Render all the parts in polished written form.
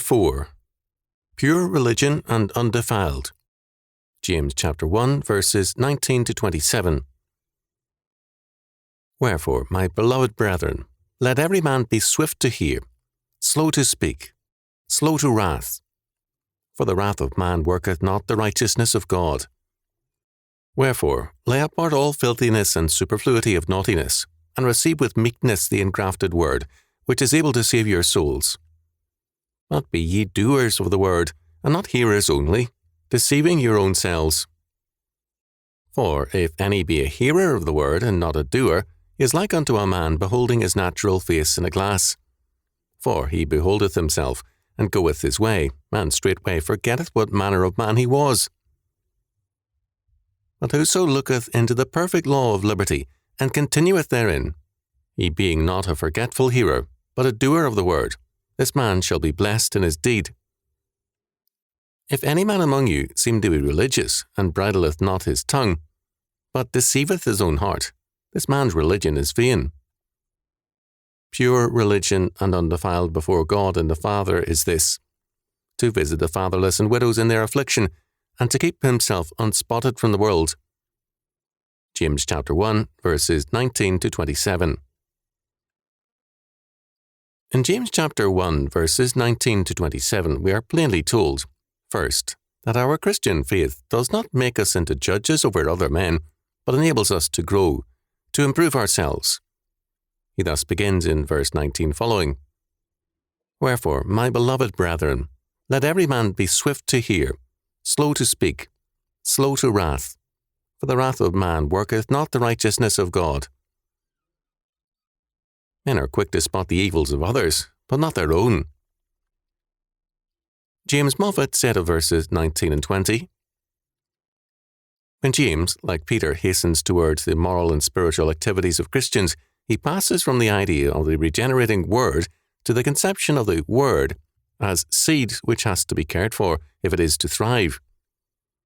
4. Pure religion and undefiled. James chapter 1, verses 19 to 27. Wherefore, my beloved brethren, let every man be swift to hear, slow to speak, slow to wrath. For the wrath of man worketh not the righteousness of God. Wherefore, lay apart all filthiness and superfluity of naughtiness, and receive with meekness the engrafted word, which is able to save your souls. But be ye doers of the word, and not hearers only, deceiving your own selves. For if any be a hearer of the word, and not a doer, he is like unto a man beholding his natural face in a glass. For he beholdeth himself, and goeth his way, and straightway forgetteth what manner of man he was. But whoso looketh into the perfect law of liberty, and continueth therein, he being not a forgetful hearer, but a doer of the word, this man shall be blessed in his deed. If any man among you seem to be religious, and bridleth not his tongue, but deceiveth his own heart, this man's religion is vain. Pure religion and undefiled before God and the Father is this, to visit the fatherless and widows in their affliction, and to keep himself unspotted from the world. James chapter 1, verses 19 to 27. In James chapter 1, verses 19 to 27, we are plainly told, first, that our Christian faith does not make us into judges over other men, but enables us to grow, to improve ourselves. He thus begins in verse 19 following. Wherefore, my beloved brethren, let every man be swift to hear, slow to speak, slow to wrath, for the wrath of man worketh not the righteousness of God. Men are quick to spot the evils of others, but not their own. James Moffat said of verses 19 and 20, when James, like Peter, hastens towards the moral and spiritual activities of Christians, he passes from the idea of the regenerating word to the conception of the word as seed which has to be cared for if it is to thrive.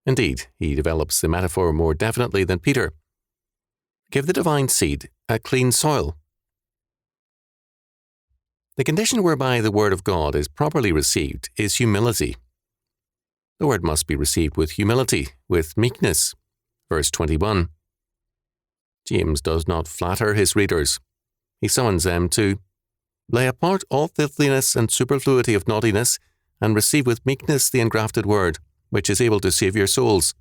Indeed, he develops the metaphor more definitely than Peter. Give the divine seed a clean soil. The condition whereby the word of God is properly received is humility. The word must be received with humility, with meekness. Verse 21. James does not flatter his readers. He summons them to lay apart all filthiness and superfluity of naughtiness, and receive with meekness the engrafted word, which is able to save your souls.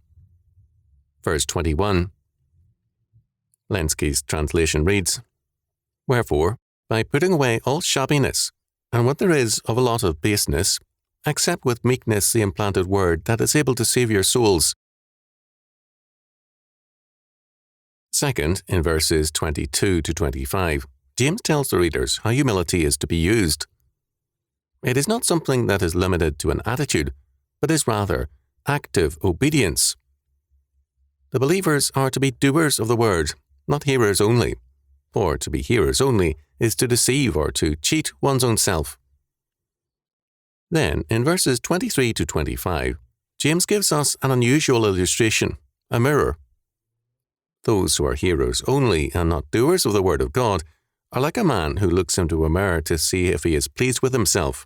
Verse 21. Lenski's translation reads, wherefore, by putting away all shabbiness, and what there is of a lot of baseness, accept with meekness the implanted word that is able to save your souls. Second, in verses 22 to 25, James tells the readers how humility is to be used. It is not something that is limited to an attitude, but is rather active obedience. The believers are to be doers of the word, not hearers only, for to be hearers only is to deceive or to cheat one's own self. Then, in verses 23 to 25, James gives us an unusual illustration, a mirror. Those who are hearers only and not doers of the word of God are like a man who looks into a mirror to see if he is pleased with himself.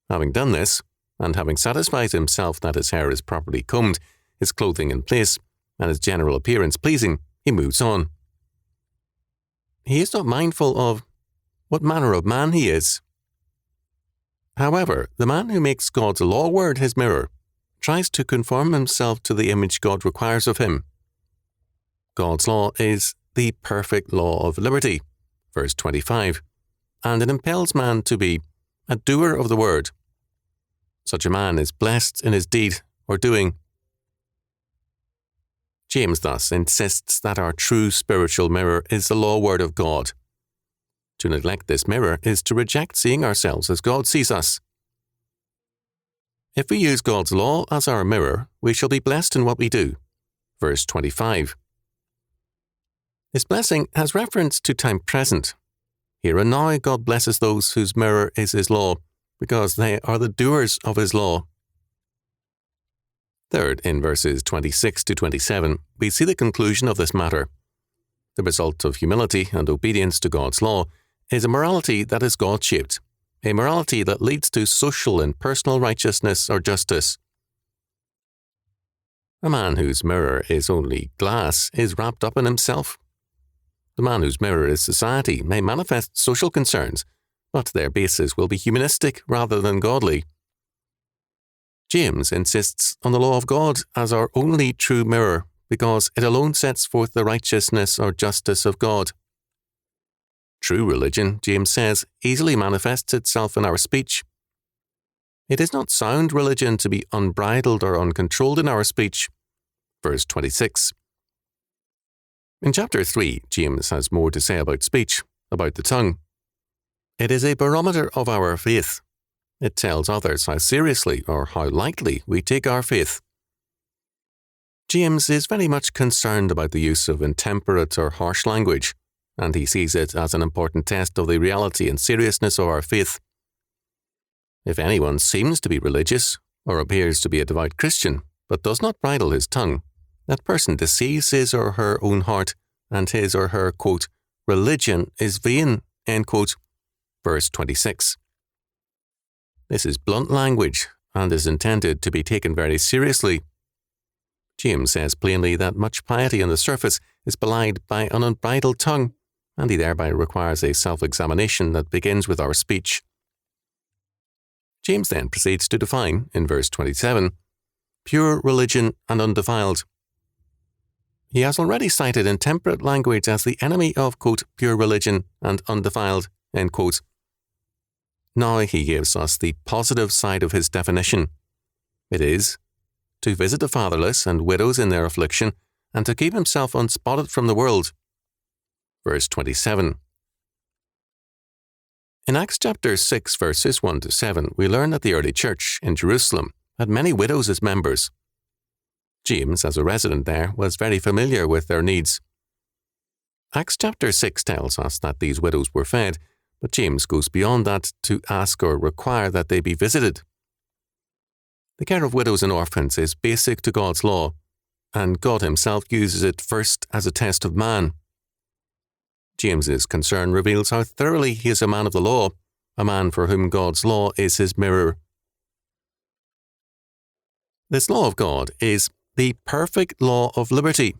Having done this, and having satisfied himself that his hair is properly combed, his clothing in place, and his general appearance pleasing, he moves on. He is not mindful of what manner of man he is. However, the man who makes God's law word his mirror tries to conform himself to the image God requires of him. God's law is the perfect law of liberty, verse 25, and it impels man to be a doer of the word. Such a man is blessed in his deed or doing. James thus insists that our true spiritual mirror is the law word of God. To neglect this mirror is to reject seeing ourselves as God sees us. If we use God's law as our mirror, we shall be blessed in what we do. Verse 25. This blessing has reference to time present. Here and now God blesses those whose mirror is His law, because they are the doers of His law. Third, in verses 26 to 27, we see the conclusion of this matter. The result of humility and obedience to God's law is a morality that is God-shaped, a morality that leads to social and personal righteousness or justice. A man whose mirror is only glass is wrapped up in himself. The man whose mirror is society may manifest social concerns, but their basis will be humanistic rather than godly. James insists on the law of God as our only true mirror because it alone sets forth the righteousness or justice of God. True religion, James says, easily manifests itself in our speech. It is not sound religion to be unbridled or uncontrolled in our speech. Verse 26. In chapter 3, James has more to say about speech, about the tongue. It is a barometer of our faith. It tells others how seriously or how lightly we take our faith. James is very much concerned about the use of intemperate or harsh language, and he sees it as an important test of the reality and seriousness of our faith. If anyone seems to be religious, or appears to be a devout Christian, but does not bridle his tongue, that person deceives his or her own heart, and his or her, quote, religion is vain, end quote. Verse 26. This is blunt language, and is intended to be taken very seriously. James says plainly that much piety on the surface is belied by an unbridled tongue, and he thereby requires a self-examination that begins with our speech. James then proceeds to define, in verse 27, pure religion and undefiled. He has already cited intemperate language as the enemy of, quote, pure religion and undefiled, end quote. Now he gives us the positive side of his definition. It is to visit the fatherless and widows in their affliction, and to keep himself unspotted from the world. Verse 27. In Acts chapter 6, verses 1 to 7, we learn that the early church in Jerusalem had many widows as members. James, as a resident there, was very familiar with their needs. Acts chapter 6 tells us that these widows were fed, but James goes beyond that to ask or require that they be visited. The care of widows and orphans is basic to God's law, and God himself uses it first as a test of man. James's concern reveals how thoroughly he is a man of the law, a man for whom God's law is his mirror. This law of God is the perfect law of liberty.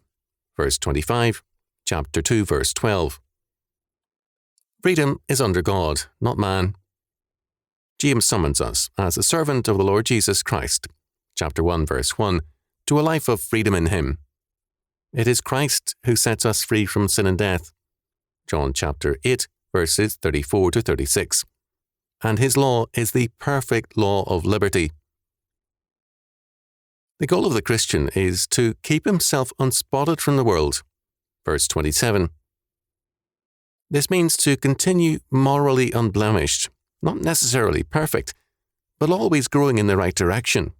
Verse 25, chapter 2, verse 12. Freedom is under God, not man. James summons us, as a servant of the Lord Jesus Christ, chapter 1, verse 1, to a life of freedom in him. It is Christ who sets us free from sin and death. John chapter 8, verses 34 to 36. And his law is the perfect law of liberty. The goal of the Christian is to keep himself unspotted from the world. Verse 27. This means to continue morally unblemished, not necessarily perfect, but always growing in the right direction,